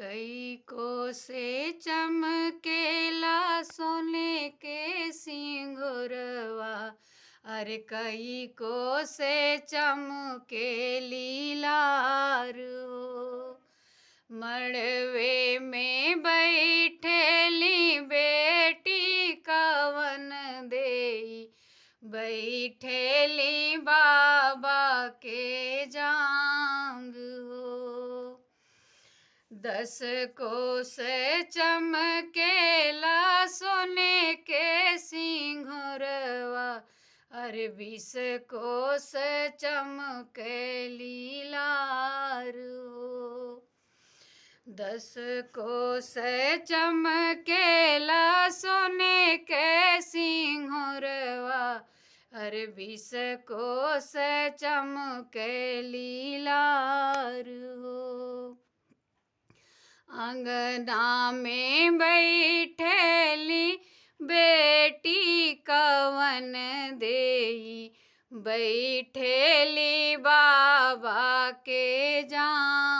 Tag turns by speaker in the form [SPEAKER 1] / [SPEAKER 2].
[SPEAKER 1] कई को से चमकेला सोने के सिंगुरवा। अरे कई को से चमकेली लार हो। मड़वे में बैठेली बेटी कवन देई, बैठेली बाबा के जांग हो। 10 कोस चमकेला सोने के सिंघुरवा। अरे 20 कोस चमकेली लार हो। 10 कोस चमकेला सोने के सिंघुरवा। अरे 20 कोस चमकेली लार हो। अंगना में बैठेली बेटी कवन देई, बैठेली बाबा के जान